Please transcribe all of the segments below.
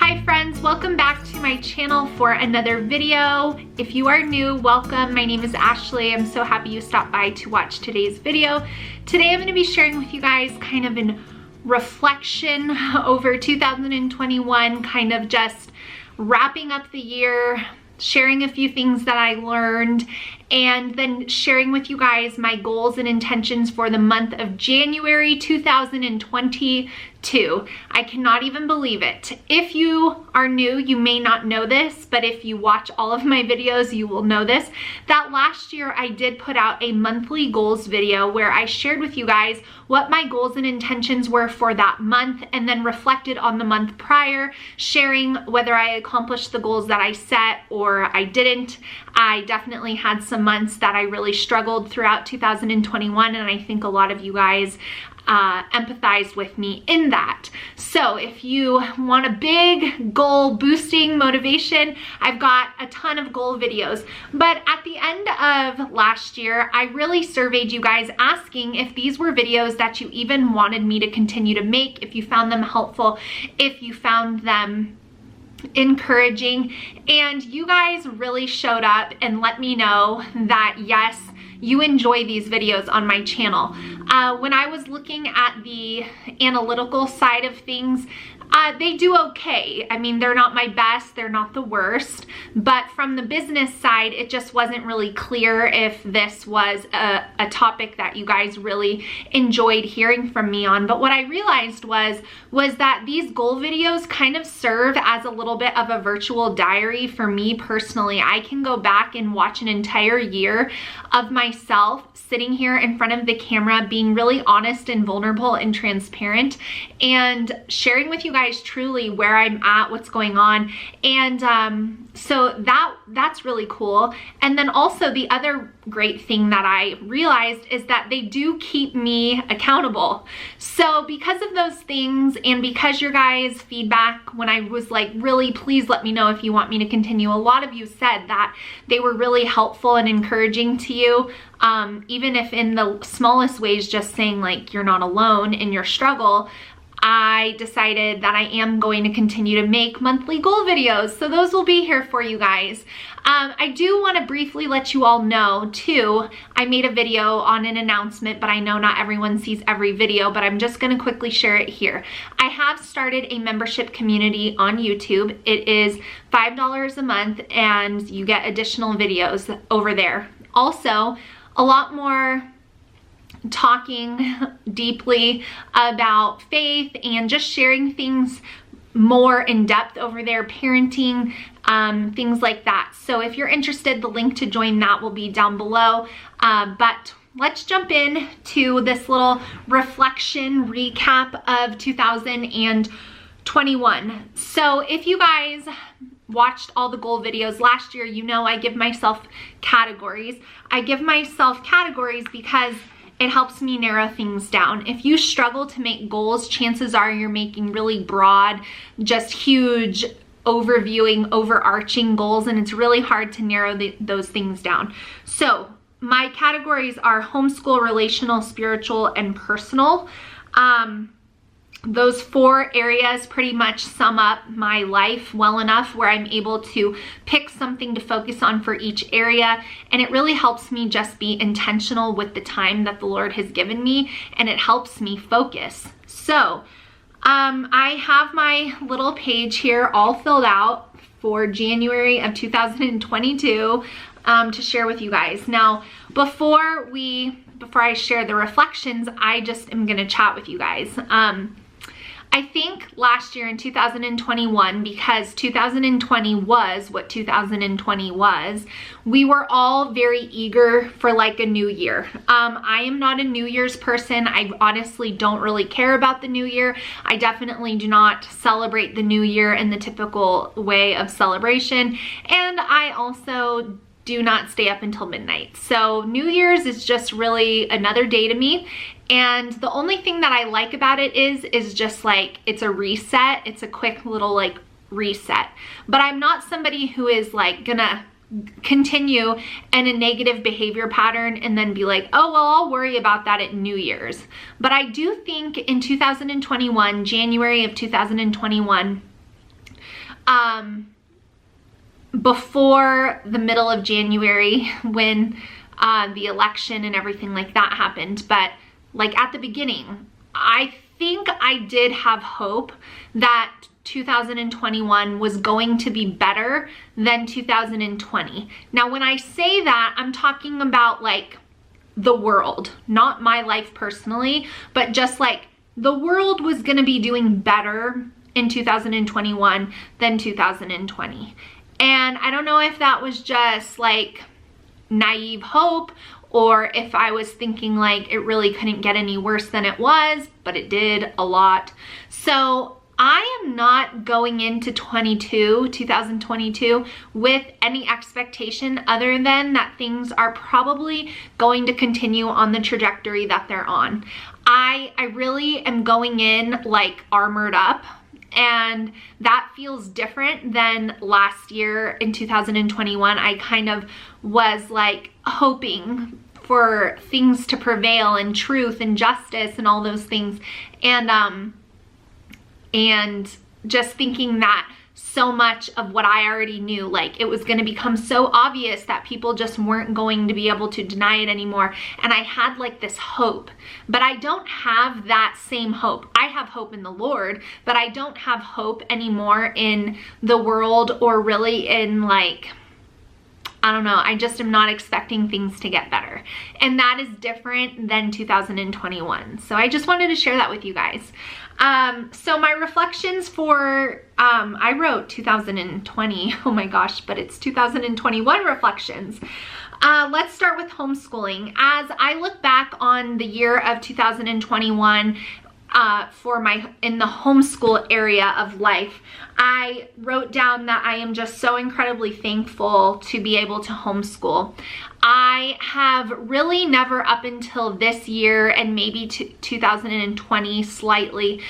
Hi friends, welcome back to my channel for another video. If you are new, welcome. My name is Ashley. I'm so happy you stopped by to watch today's video. Today I'm going to be sharing with you guys kind of an reflection over 2021, kind of just wrapping up the year, sharing a few things that I learned, and then sharing with you guys my goals and intentions for the month of January 2022. I cannot even believe it. If you are new, you may not know this, but if you watch all of my videos, you will know this, that last year I did put out a monthly goals video where I shared with you guys what my goals and intentions were for that month, and then reflected on the month prior, sharing whether I accomplished the goals that I set or I didn't. I definitely had some months that I really struggled throughout 2021, and I think a lot of you guys empathized with me in that. So if you want a big goal boosting motivation, I've got a ton of goal videos. But at the end of last year, I really surveyed you guys asking if these were videos that you even wanted me to continue to make, if you found them helpful, if you found them encouraging, and you guys really showed up and let me know that yes, you enjoy these videos on my channel. When I was looking at the analytical side of things, they do okay. I mean, they're not my best, they're not the worst, but from the business side, it just wasn't really clear if this was a topic that you guys really enjoyed hearing from me on. But what I realized was that these goal videos kind of serve as a little bit of a virtual diary for me personally. I can go back and watch an entire year of myself sitting here in front of the camera, being really honest and vulnerable and transparent, and sharing with you guys truly where I'm at, what's going on. And so that's really cool. And then also the other great thing that I realized is that they do keep me accountable. So because of those things, and because your guys' feedback when I was like, really, please let me know if you want me to continue, a lot of you said that they were really helpful and encouraging to you. Even if in the smallest ways, just saying like, you're not alone in your struggle, I decided that I am going to continue to make monthly goal videos. So those will be here for you guys. I do want to briefly let you all know too, I made a video on an announcement, but I know not everyone sees every video, but I'm just going to quickly share it here. I have started a membership community on YouTube. It is $5 a month and you get additional videos over there. Also, a lot more talking deeply about faith and just sharing things more in depth over there, parenting, things like that. So if you're interested, the link to join that will be down below. But let's jump in to this little reflection recap of 2021. So if you guys watched all the goal videos last year, you know I give myself categories. I give myself categories because it helps me narrow things down. If you struggle to make goals, chances are you're making really broad, just huge, overviewing, overarching goals, and it's really hard to narrow those things down. So my categories are homeschool, relational, spiritual, and personal. Those four areas pretty much sum up my life well enough where I'm able to pick something to focus on for each area, and it really helps me just be intentional with the time that the Lord has given me, and it helps me focus. So I have my little page here all filled out for January of 2022 to share with you guys. Now, before I share the reflections, I just am gonna chat with you guys. I think last year in 2021, because 2020 was what 2020 was, we were all very eager for like a new year. I am not a New Year's person. I honestly don't really care about the new year. I definitely do not celebrate the new year in the typical way of celebration. And I also do not stay up until midnight. So New Year's is just really another day to me. And the only thing that I like about it is just like, it's a reset. It's a quick little like reset. But I'm not somebody who is like gonna continue in a negative behavior pattern and then be like, oh, well, I'll worry about that at New Year's. But I do think in 2021, January of 2021, before the middle of January when the election and everything like that happened. But like at the beginning, I think I did have hope that 2021 was going to be better than 2020. Now, when I say that, I'm talking about like the world, not my life personally, but just like the world was going to be doing better in 2021 than 2020. And I don't know if that was just like naive hope, or if I was thinking like it really couldn't get any worse than it was, but it did a lot. So I am not going into 2022 with any expectation other than that things are probably going to continue on the trajectory that they're on. I really am going in like armored up, and that feels different than last year in 2021. I kind of was like hoping for things to prevail and truth and justice and all those things, and just thinking that so much of what I already knew, like it was going to become so obvious that people just weren't going to be able to deny it anymore. And I had like this hope, but I don't have that same hope. I have hope in the Lord, but I don't have hope anymore in the world, or really in like, I don't know, I just am not expecting things to get better. And that is different than 2021. So I just wanted to share that with you guys. So my reflections for, I wrote 2020, oh my gosh, but it's 2021 reflections. Let's start with homeschooling. As I look back on the year of 2021, in the homeschool area of life, I wrote down that I am just so incredibly thankful to be able to homeschool. I have really never up until this year and maybe 2020 slightly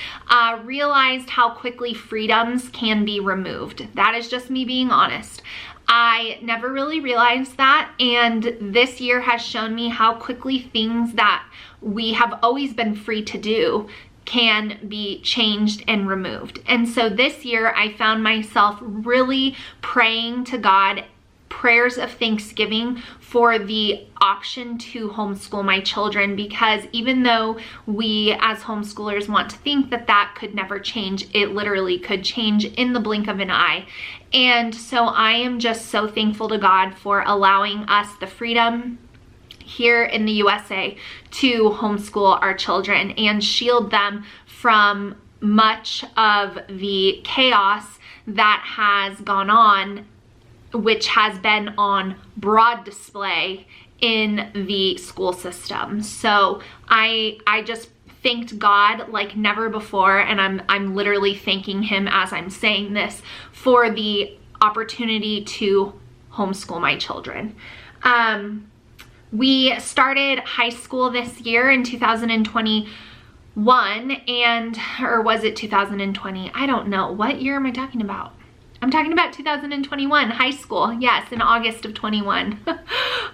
realized how quickly freedoms can be removed. That is just me being honest. I never really realized that, and this year has shown me how quickly things that we have always been free to do can be changed and removed. And so this year I found myself really praying to God prayers of thanksgiving for the option to homeschool my children, because even though we as homeschoolers want to think that that could never change, it literally could change in the blink of an eye. And so I am just so thankful to God for allowing us the freedom here in the USA to homeschool our children and shield them from much of the chaos that has gone on, which has been on broad display in the school system. So I just thanked God like never before, and I'm literally thanking him as I'm saying this for the opportunity to homeschool my children. We started high school this year in 2021, or was it 2020? I don't know. What year am I talking about? I'm talking about 2021, high school. Yes, in August of 21.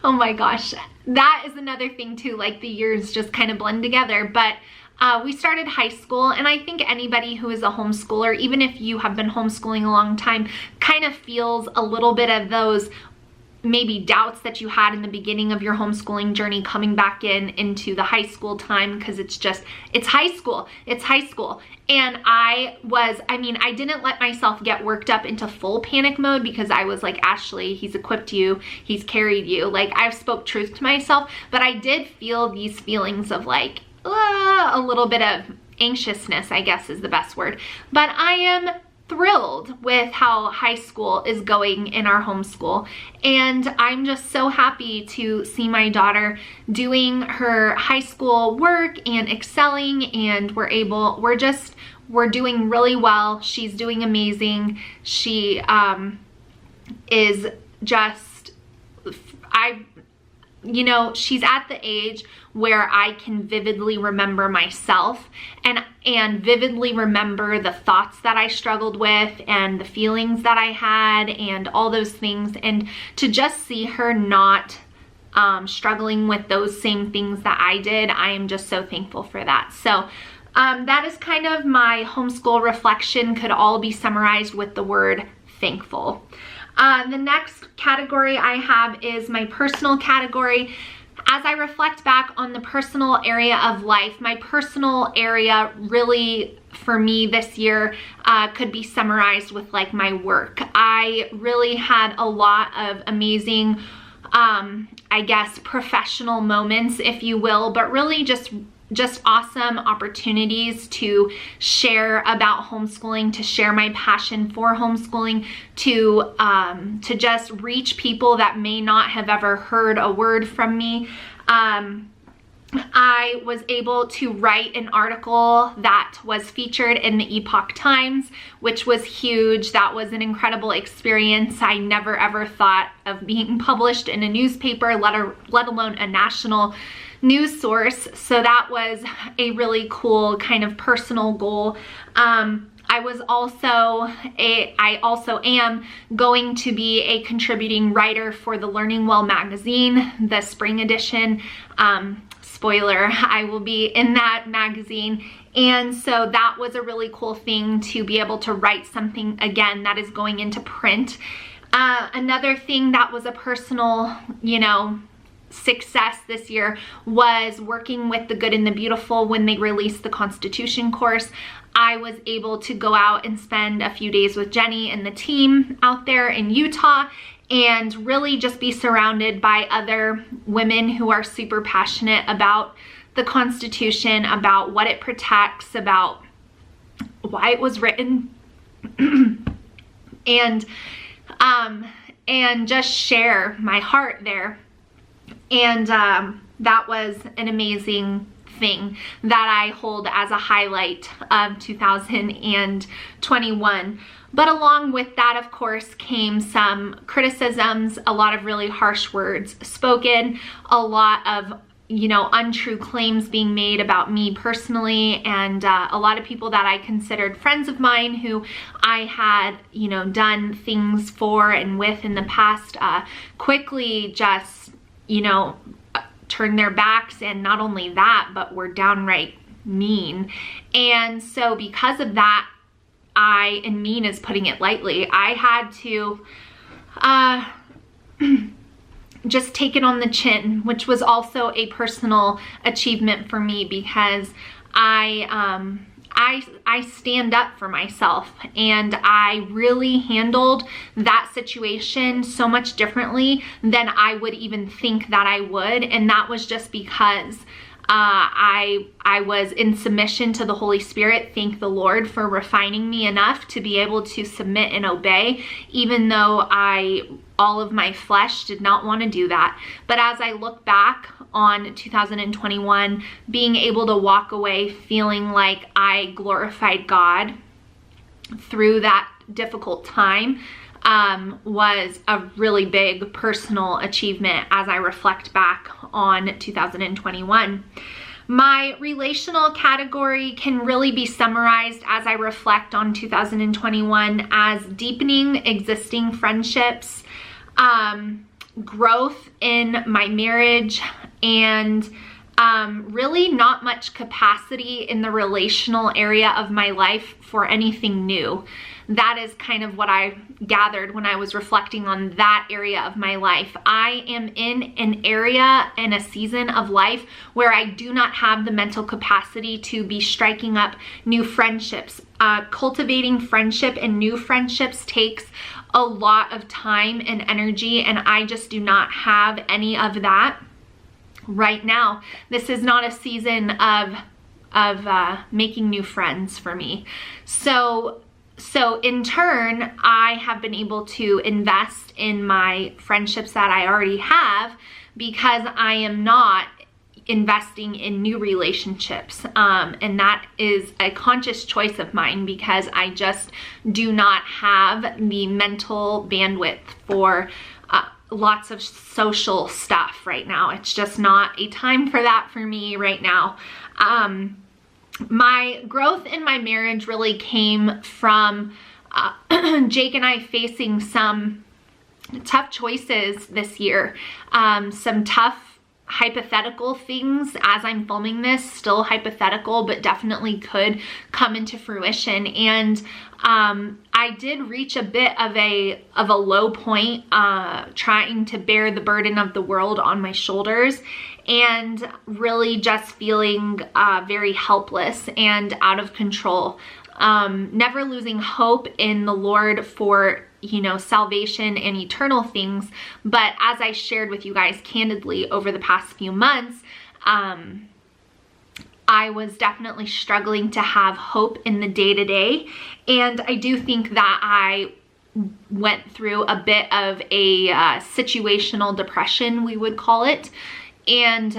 Oh my gosh. That is another thing too, like the years just kind of blend together. But we started high school, and I think anybody who is a homeschooler, even if you have been homeschooling a long time, kind of feels a little bit of those maybe doubts that you had in the beginning of your homeschooling journey coming back into the high school time, because it's high school. And I didn't let myself get worked up into full panic mode, because I was like, Ashley, he's equipped you, he's carried you. Like, I've spoke truth to myself, but I did feel these feelings of like, a little bit of anxiousness, I guess is the best word. But I am thrilled with how high school is going in our homeschool, and I'm just so happy to see my daughter doing her high school work and excelling, and we're doing really well. She's doing amazing. She is just, she's at the age where I can vividly remember myself and vividly remember the thoughts that I struggled with and the feelings that I had and all those things, and to just see her not struggling with those same things that I did, I am just so thankful for that. So That is kind of my homeschool reflection, could all be summarized with the word thankful. The next category I have is my personal category. As I reflect back on the personal area of life, my personal area really for me this year could be summarized with like my work. I really had a lot of amazing, I guess, professional moments, if you will, but really just awesome opportunities to share about homeschooling, to share my passion for homeschooling, to just reach people that may not have ever heard a word from me. I was able to write an article that was featured in the Epoch Times, which was huge. That was an incredible experience. I never ever thought of being published in a newspaper, let alone a national news source. So that was a really cool kind of personal goal. I also am going to be a contributing writer for the Learning Well magazine, the spring edition. Spoiler, I will be in that magazine. And so that was a really cool thing to be able to write something again that is going into print. Another thing that was a personal, success this year was working with The Good and the Beautiful when they released the Constitution course. I was able to go out and spend a few days with Jenny and the team out there in Utah and really just be surrounded by other women who are super passionate about the Constitution, about what it protects, about why it was written, and just share my heart there. And that was an amazing thing that I hold as a highlight of 2021. But along with that, of course, came some criticisms, a lot of really harsh words spoken, a lot of, untrue claims being made about me personally, and a lot of people that I considered friends of mine who I had, done things for and with in the past, quickly just, turned their backs, and not only that, but were downright mean. And so because of that, and mean is putting it lightly, I had to just take it on the chin, which was also a personal achievement for me, because I stand up for myself, and I really handled that situation so much differently than I would even think that I would. And that was just because I was in submission to the Holy Spirit. Thank the Lord for refining me enough to be able to submit and obey, even though all of my flesh did not want to do that. But as I look back on 2021, being able to walk away feeling like I glorified God through that difficult time was a really big personal achievement as I reflect back on 2021. My relational category can really be summarized as I reflect on 2021 as deepening existing friendships, growth in my marriage, and really not much capacity in the relational area of my life for anything new. That is kind of what I gathered when I was reflecting on that area of my life. I am in an area and a season of life where I do not have the mental capacity to be striking up new friendships. Cultivating friendship and new friendships takes a lot of time and energy, and I just do not have any of that right now. This is not a season of making new friends for me. So in turn, I have been able to invest in my friendships that I already have because I am not investing in new relationships. And that is a conscious choice of mine because I just do not have the mental bandwidth for lots of social stuff right now. It's just not a time for that for me right now. My growth in my marriage really came from Jake and I facing some tough choices this year, some tough hypothetical things as I'm filming this, still hypothetical, but definitely could come into fruition. And I did reach a bit of a low point trying to bear the burden of the world on my shoulders, and really just feeling very helpless and out of control. Never losing hope in the Lord for, you know, salvation and eternal things. But as I shared with you guys candidly over the past few months, I was definitely struggling to have hope in the day-to-day. And I do think that I went through a bit of a situational depression, we would call it. And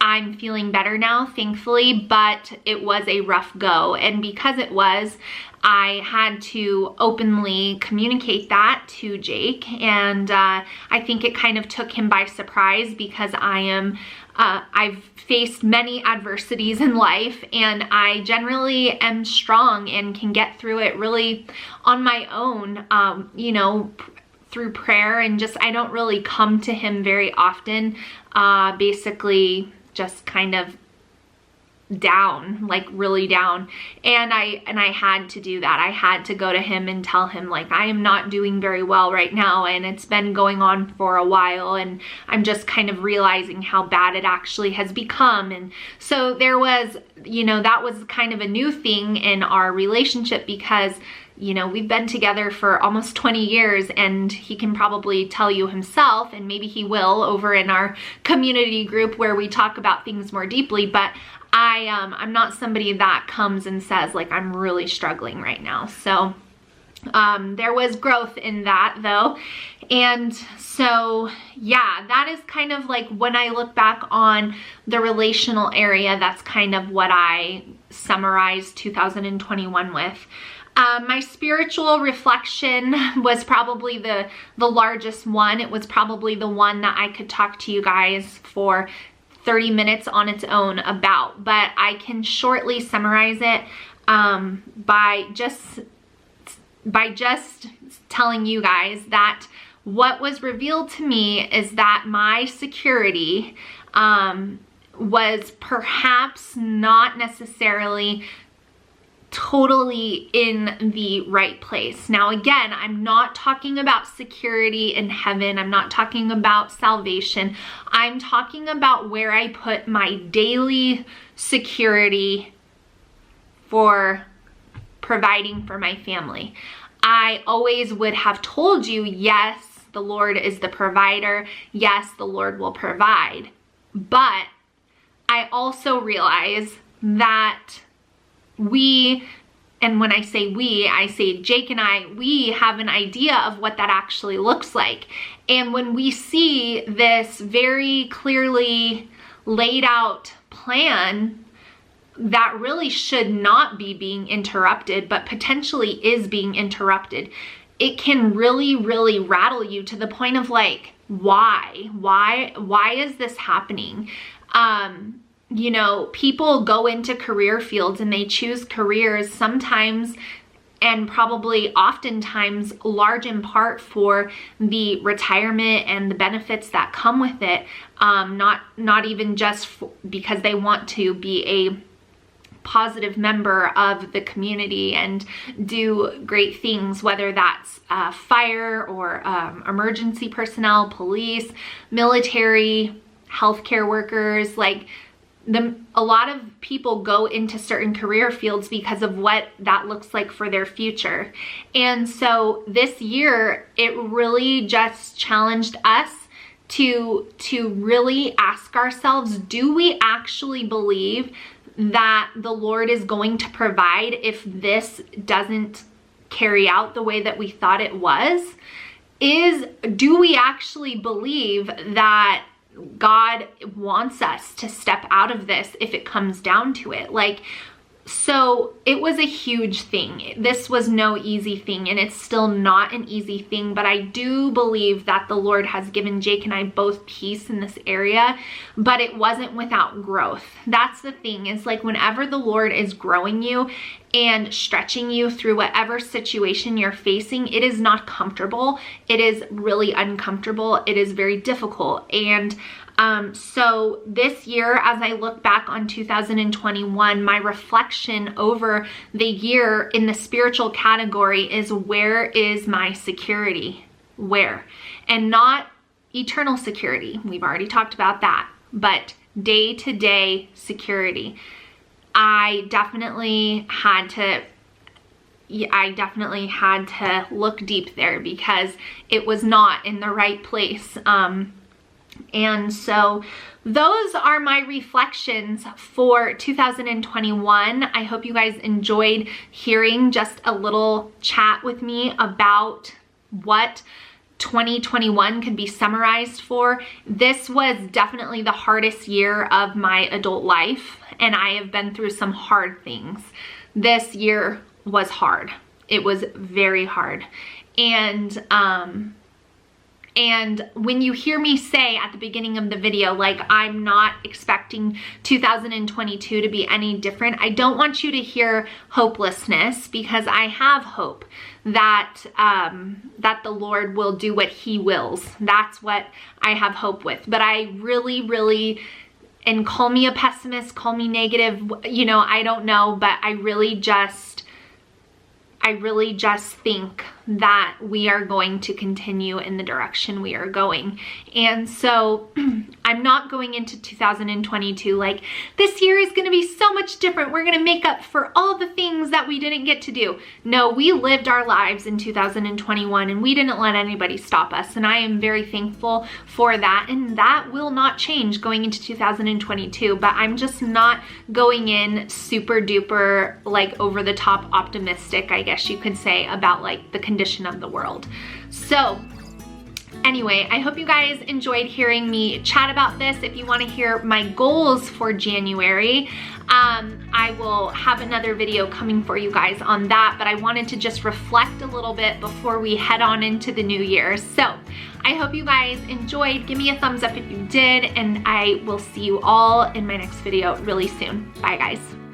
I'm feeling better now, thankfully, but it was a rough go. And because it was, I had to openly communicate that to Jake. And I think it kind of took him by surprise, because I've faced many adversities in life, and I generally am strong and can get through it really on my own, you know, through prayer, and just, I don't really come to him very often, basically just kind of down, like really down. And I had to do that. I had to go to him and tell him, like, I am not doing very well right now, and it's been going on for a while, and I'm just kind of realizing how bad it actually has become. And so there was, you know, that was kind of a new thing in our relationship, because, you know, we've been together for almost 20 years, and he can probably tell you himself, and maybe he will over in our community group where we talk about things more deeply, but I'm not somebody that comes and says, like, I'm really struggling right now. So there was growth in that though. And so, yeah, that is kind of like, when I look back on the relational area, that's kind of what I summarized 2021 with. My spiritual reflection was probably the largest one. It was probably the one that I could talk to you guys for 30 minutes on its own about, but I can shortly summarize it by just telling you guys that what was revealed to me is that my security was perhaps not necessarily totally in the right place. Now, again, I'm not talking about security in heaven. I'm not talking about salvation. I'm talking about where I put my daily security for providing for my family. I always would have told you, yes, the Lord is the provider. Yes, the Lord will provide. But I also realize that we, and when I say we, I say Jake and I, we have an idea of what that actually looks like. And when we see this very clearly laid out plan that really should not be being interrupted, but potentially is being interrupted, it can really, really rattle you to the point of like, why is this happening? You know, people go into career fields and they choose careers sometimes, and probably oftentimes large in part for the retirement and the benefits that come with it. Not even just because they want to be a positive member of the community and do great things, whether that's fire or emergency personnel, police, military, healthcare workers. Like, a lot of people go into certain career fields because of what that looks like for their future. And so this year, it really just challenged us to really ask ourselves, do we actually believe that the Lord is going to provide if this doesn't carry out the way that we thought it was? Do we actually believe that God wants us to step out of this if it comes down to it? Like, so it was a huge thing. This was no easy thing, and it's still not an easy thing, but I do believe that the Lord has given Jake and I both peace in this area, but it wasn't without growth. That's the thing, is like, whenever the Lord is growing you and stretching you through whatever situation you're facing, it is not comfortable. It is really uncomfortable. It is very difficult. And So this year, as I look back on 2021, my reflection over the year in the spiritual category is, where is my security? Where? And not eternal security. We've already talked about that, but day-to-day security. I definitely had to look deep there because it was not in the right place. And so those are my reflections for 2021. I hope you guys enjoyed hearing just a little chat with me about what 2021 could be summarized for. This was definitely the hardest year of my adult life, and I have been through some hard things. This year was hard. It was very hard. And when you hear me say at the beginning of the video, like, I'm not expecting 2022 to be any different, I don't want you to hear hopelessness, because I have hope that the Lord will do what He wills. That's what I have hope with. But I really, and call me a pessimist, call me negative, you know, I don't know, but I really just think that we are going to continue in the direction we are going. And so I'm not going into 2022 like, this year is going to be so much different. We're going to make up for all the things that we didn't get to do. No, we lived our lives in 2021 and we didn't let anybody stop us. And I am very thankful for that. And that will not change going into 2022. But I'm just not going in super duper, like, over the top optimistic, I guess you could say, about like the condition of the world. So anyway, I hope you guys enjoyed hearing me chat about this. If you want to hear my goals for January, I will have another video coming for you guys on that, but I wanted to just reflect a little bit before we head on into the new year. So I hope you guys enjoyed. Give me a thumbs up if you did, and I will see you all in my next video really soon. Bye, guys.